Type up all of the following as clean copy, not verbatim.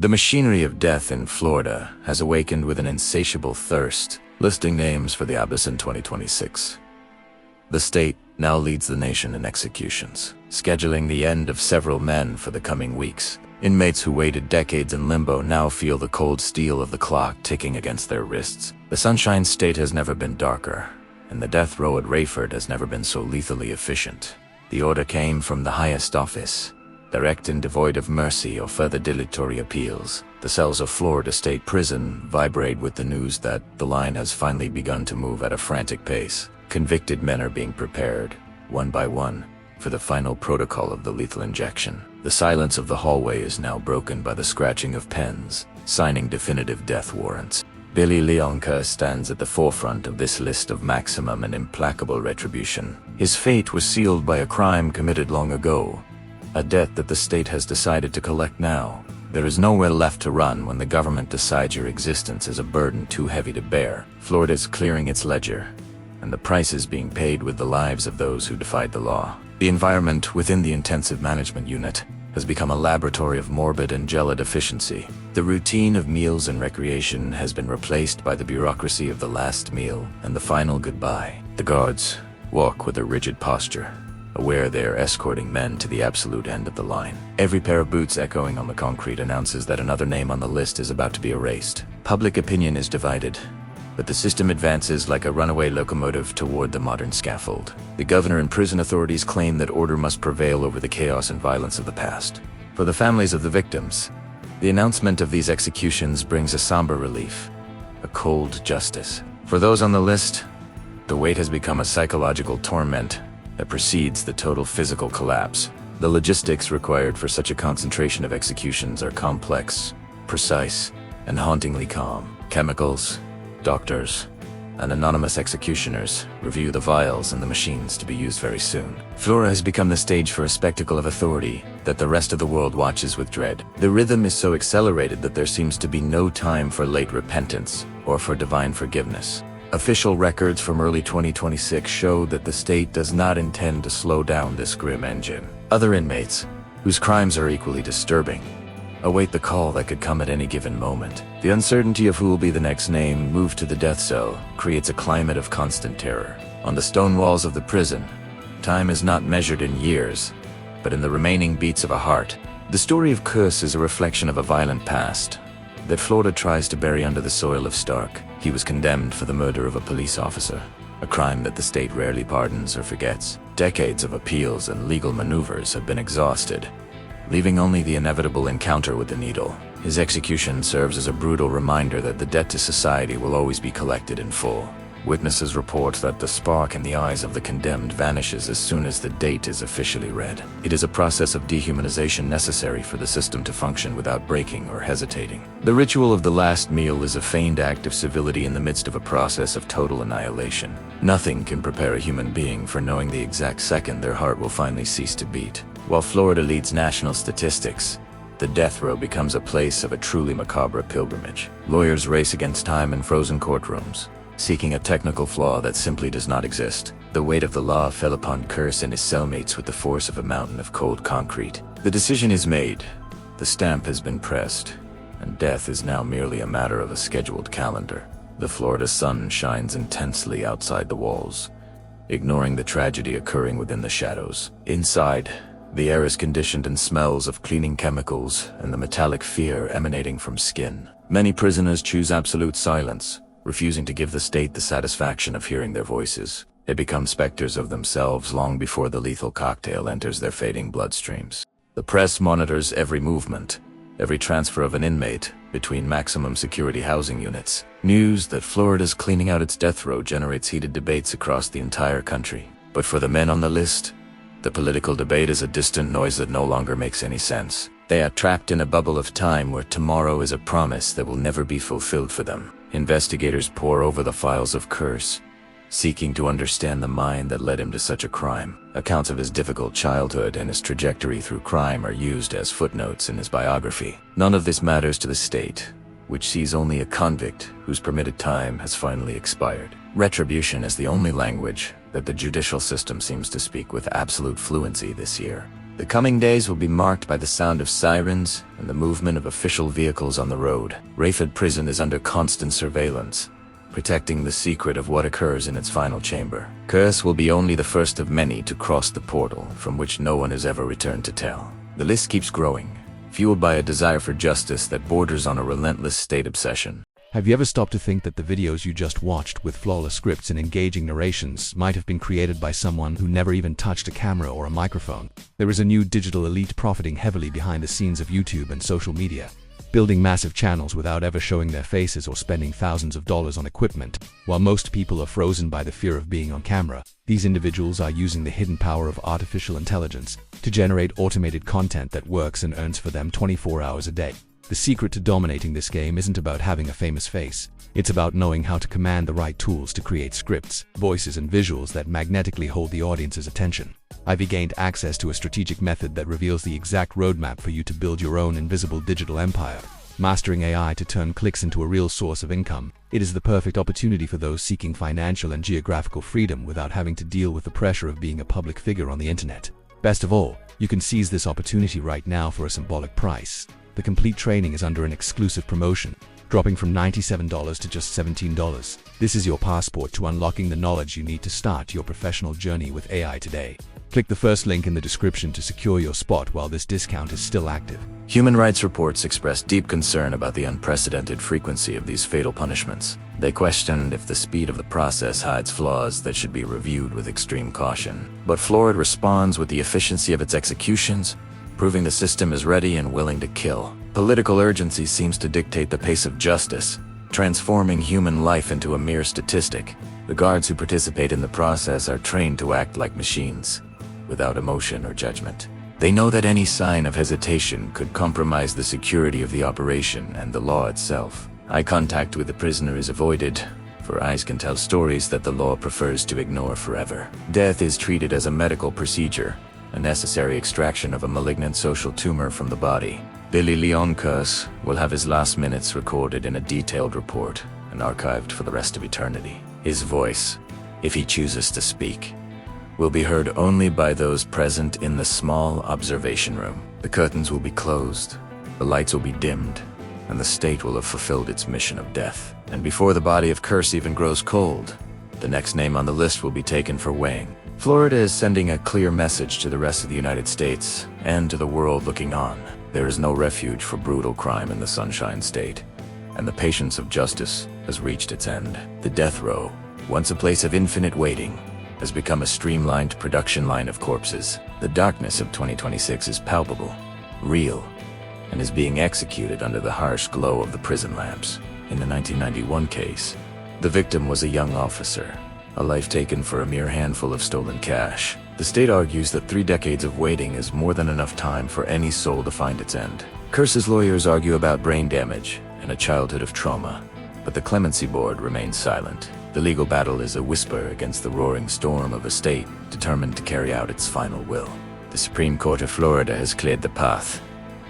The machinery of death in Florida has awakened with an insatiable thirst, listing names for the abyss in 2026. The state now leads the nation in executions, scheduling the end of several men for the coming weeks. Inmates who waited decades in limbo now feel the cold steel of the clock ticking against their wrists. The Sunshine State has never been darker, and the death row at Rayford has never been so lethally efficient. The order came from the highest office, direct and devoid of mercy or further dilatory appeals. The cells of Florida State Prison vibrate with the news that the line has finally begun to move at a frantic pace. Convicted men are being prepared, one by one, for the final protocol of the lethal injection. The silence of the hallway is now broken by the scratching of pens, signing definitive death warrants. Billy Leon Kearse stands at the forefront of this list of maximum and implacable retribution. His fate was sealed by a crime committed long ago, a debt that the state has decided to collect now. There is nowhere left to run when the government decides your existence is a burden too heavy to bear. Florida is clearing its ledger, and the price is being paid with the lives of those who defied the law. The environment within the intensive management unit has become a laboratory of morbid and gelid efficiency. The routine of meals and recreation has been replaced by the bureaucracy of the last meal and the final goodbye. The guards walk with a rigid posture, aware they are escorting men to the absolute end of the line. Every pair of boots echoing on the concrete announces that another name on the list is about to be erased. Public opinion is divided, but the system advances like a runaway locomotive toward the modern scaffold. The governor and prison authorities claim that order must prevail over the chaos and violence of the past. For the families of the victims, the announcement of these executions brings a somber relief, a cold justice. For those on the list, the wait has become a psychological torment that precedes the total physical collapse. The logistics required for such a concentration of executions are complex, precise, and hauntingly calm. Chemicals, doctors, and anonymous executioners review the vials and the machines to be used very soon. Florida has become the stage for a spectacle of authority that the rest of the world watches with dread. The rhythm is so accelerated that there seems to be no time for late repentance or for divine forgiveness. Official records from early 2026 show that the state does not intend to slow down this grim engine. Other inmates, whose crimes are equally disturbing, await the call that could come at any given moment. The uncertainty of who will be the next name moved to the death cell creates a climate of constant terror. On the stone walls of the prison, time is not measured in years, but in the remaining beats of a heart. The story of Kearse is a reflection of a violent past that Florida tries to bury under the soil of Stark. He was condemned for the murder of a police officer, a crime that the state rarely pardons or forgets. Decades of appeals and legal maneuvers have been exhausted, leaving only the inevitable encounter with the needle. His execution serves as a brutal reminder that the debt to society will always be collected in full. Witnesses report that the spark in the eyes of the condemned vanishes as soon as the date is officially read. It is a process of dehumanization necessary for the system to function without breaking or hesitating. The ritual of the last meal is a feigned act of civility in the midst of a process of total annihilation. Nothing can prepare a human being for knowing the exact second their heart will finally cease to beat. While Florida leads national statistics, the death row becomes a place of a truly macabre pilgrimage. Lawyers race against time in frozen courtrooms, seeking a technical flaw that simply does not exist. The weight of the law fell upon Kearse and his cellmates with the force of a mountain of cold concrete. The decision is made, the stamp has been pressed, and death is now merely a matter of a scheduled calendar. The Florida sun shines intensely outside the walls, ignoring the tragedy occurring within the shadows. Inside, the air is conditioned and smells of cleaning chemicals and the metallic fear emanating from skin. Many prisoners choose absolute silence, refusing to give the state the satisfaction of hearing their voices. They become specters of themselves long before the lethal cocktail enters their fading bloodstreams. The press monitors every movement, every transfer of an inmate between maximum security housing units. News that Florida's cleaning out its death row generates heated debates across the entire country. But for the men on the list, the political debate is a distant noise that no longer makes any sense. They are trapped in a bubble of time where tomorrow is a promise that will never be fulfilled for them. Investigators pore over the files of Kearse, seeking to understand the mind that led him to such a crime. Accounts of his difficult childhood and his trajectory through crime are used as footnotes in his biography. None of this matters to the state, which sees only a convict whose permitted time has finally expired. Retribution is the only language that the judicial system seems to speak with absolute fluency this year. The coming days will be marked by the sound of sirens and the movement of official vehicles on the road. Rayford Prison is under constant surveillance, protecting the secret of what occurs in its final chamber. Kearse will be only the first of many to cross the portal from which no one has ever returned to tell. The list keeps growing, fueled by a desire for justice that borders on a relentless state obsession. Have you ever stopped to think that the videos you just watched with flawless scripts and engaging narrations might have been created by someone who never even touched a camera or a microphone? There is a new digital elite profiting heavily behind the scenes of YouTube and social media, building massive channels without ever showing their faces or spending thousands of dollars on equipment. While most people are frozen by the fear of being on camera, these individuals are using the hidden power of artificial intelligence to generate automated content that works and earns for them 24 hours a day. The secret to dominating this game isn't about having a famous face. It's about knowing how to command the right tools to create scripts, voices, and visuals that magnetically hold the audience's attention. I've gained access to a strategic method that reveals the exact roadmap for you to build your own invisible digital empire. Mastering AI to turn clicks into a real source of income. It is the perfect opportunity for those seeking financial and geographical freedom without having to deal with the pressure of being a public figure on the internet. Best of all, you can seize this opportunity right now for a symbolic price. The complete training is under an exclusive promotion, dropping from $97 to just $17. This is your passport to unlocking the knowledge you need to start your professional journey with AI today. Click the first link in the description to secure your spot while this discount is still active. Human rights reports expressed deep concern about the unprecedented frequency of these fatal punishments. They questioned if the speed of the process hides flaws that should be reviewed with extreme caution. But Florida responds with the efficiency of its executions, proving the system is ready and willing to kill. Political urgency seems to dictate the pace of justice, transforming human life into a mere statistic. The guards who participate in the process are trained to act like machines, without emotion or judgment. They know that any sign of hesitation could compromise the security of the operation and the law itself. Eye contact with the prisoner is avoided, for eyes can tell stories that the law prefers to ignore forever. Death is treated as a medical procedure, a necessary extraction of a malignant social tumor from the body. Billy Leon Kearse will have his last minutes recorded in a detailed report and archived for the rest of eternity. His voice, if he chooses to speak, will be heard only by those present in the small observation room. The curtains will be closed, the lights will be dimmed, and the state will have fulfilled its mission of death. And before the body of Kearse even grows cold, the next name on the list will be taken for weighing. Florida is sending a clear message to the rest of the United States and to the world looking on. There is no refuge for brutal crime in the Sunshine State, and the patience of justice has reached its end. The death row, once a place of infinite waiting, has become a streamlined production line of corpses. The darkness of 2026 is palpable, real, and is being executed under the harsh glow of the prison lamps. In the 1991 case, the victim was a young officer, a life taken for a mere handful of stolen cash. The state argues that 3 decades of waiting is more than enough time for any soul to find its end. Kearse's lawyers argue about brain damage and a childhood of trauma, but the clemency board remains silent. The legal battle is a whisper against the roaring storm of a state determined to carry out its final will. The Supreme Court of Florida has cleared the path,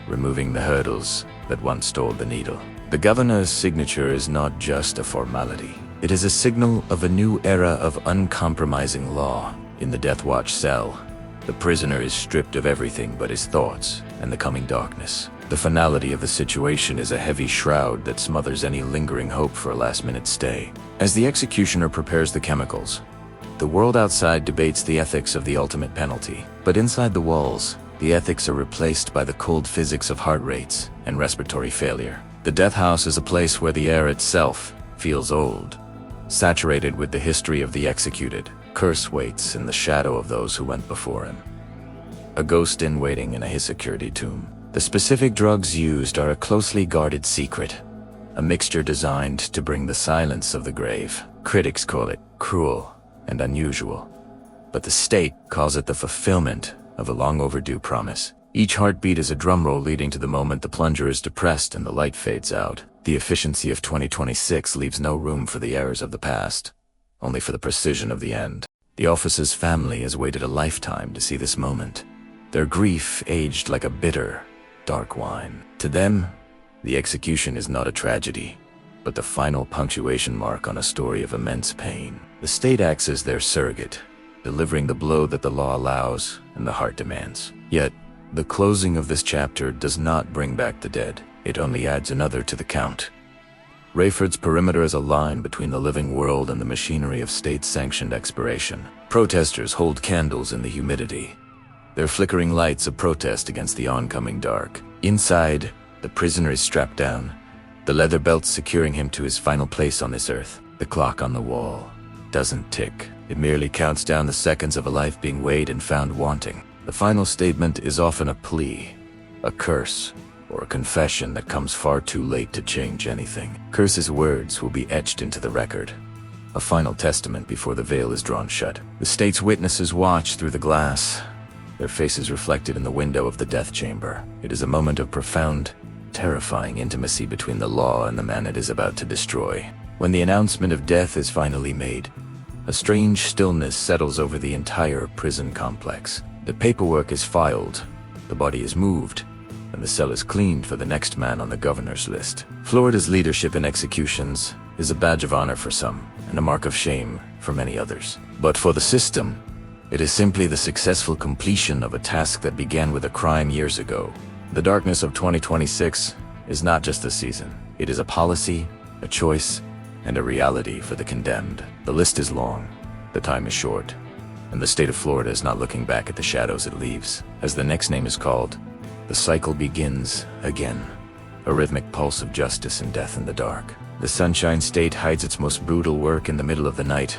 removing the hurdles that once stalled the needle. The governor's signature is not just a formality. It is a signal of a new era of uncompromising law. In the death watch cell, the prisoner is stripped of everything but his thoughts and the coming darkness. The finality of the situation is a heavy shroud that smothers any lingering hope for a last-minute stay. As the executioner prepares the chemicals, the world outside debates the ethics of the ultimate penalty. But inside the walls, the ethics are replaced by the cold physics of heart rates and respiratory failure. The death house is a place where the air itself feels old, saturated with the history of the executed. Kearse waits in the shadow of those who went before him, a ghost in waiting in a security tomb. The specific drugs used are a closely guarded secret, a mixture designed to bring the silence of the grave. Critics call it cruel and unusual, but the state calls it the fulfillment of a long overdue promise. Each heartbeat is a drumroll leading to the moment the plunger is depressed and the light fades out. The efficiency of 2026 leaves no room for the errors of the past, only for the precision of the end. The officer's family has waited a lifetime to see this moment, their grief aged like a bitter, dark wine. To them, the execution is not a tragedy, but the final punctuation mark on a story of immense pain. The state acts as their surrogate, delivering the blow that the law allows and the heart demands. Yet, the closing of this chapter does not bring back the dead. It only adds another to the count. Rayford's perimeter is a line between the living world and the machinery of state-sanctioned expiration. Protesters hold candles in the humidity, their flickering lights a protest against the oncoming dark. Inside, the prisoner is strapped down, the leather belt securing him to his final place on this earth. The clock on the wall doesn't tick. It merely counts down the seconds of a life being weighed and found wanting. The final statement is often a plea, a curse, or a confession that comes far too late to change anything. Kearse's words will be etched into the record, a final testament before the veil is drawn shut. The state's witnesses watch through the glass, their faces reflected in the window of the death chamber. It is a moment of profound, terrifying intimacy between the law and the man it is about to destroy. When the announcement of death is finally made, a strange stillness settles over the entire prison complex. The paperwork is filed, the body is moved, and the cell is cleaned for the next man on the governor's list. Florida's leadership in executions is a badge of honor for some, and a mark of shame for many others. But for the system, it is simply the successful completion of a task that began with a crime years ago. The darkness of 2026 is not just a season. It is a policy, a choice, and a reality for the condemned. The list is long, the time is short, and the state of Florida is not looking back at the shadows it leaves. As the next name is called, the cycle begins again, a rhythmic pulse of justice and death in the dark. The Sunshine State hides its most brutal work in the middle of the night,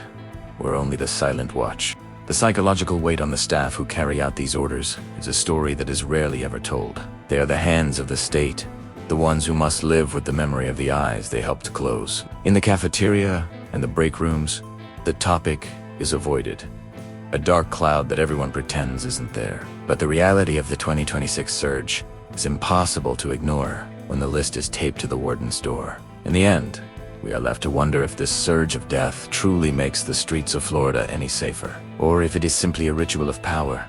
where only the silent watch. The psychological weight on the staff who carry out these orders is a story that is rarely ever told. They are the hands of the state, the ones who must live with the memory of the eyes they helped close. In the cafeteria and the break rooms, the topic is avoided, a dark cloud that everyone pretends isn't there. But the reality of the 2026 surge is impossible to ignore when the list is taped to the warden's door. In the end, we are left to wonder if this surge of death truly makes the streets of Florida any safer, or if it is simply a ritual of power,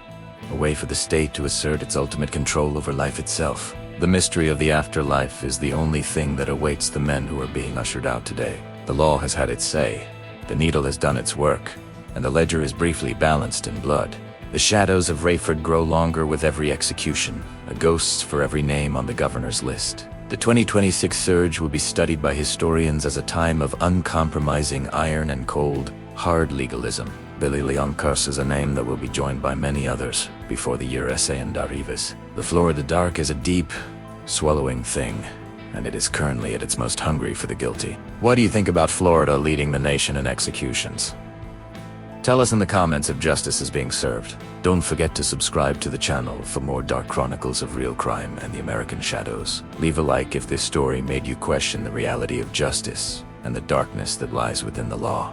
a way for the state to assert its ultimate control over life itself. The mystery of the afterlife is the only thing that awaits the men who are being ushered out today. The law has had its say, the needle has done its work, and the ledger is briefly balanced in blood. The shadows of Rayford grow longer with every execution, a ghost for every name on the governor's list. The 2026 surge will be studied by historians as a time of uncompromising iron and cold, hard legalism. Billy Leon Kearse is a name that will be joined by many others before the year and arrives. The Florida dark is a deep, swallowing thing, and it is currently at its most hungry for the guilty. What do you think about Florida leading the nation in executions? Tell us in the comments if justice is being served. Don't forget to subscribe to the channel for more dark chronicles of real crime and the American shadows. Leave a like if this story made you question the reality of justice and the darkness that lies within the law.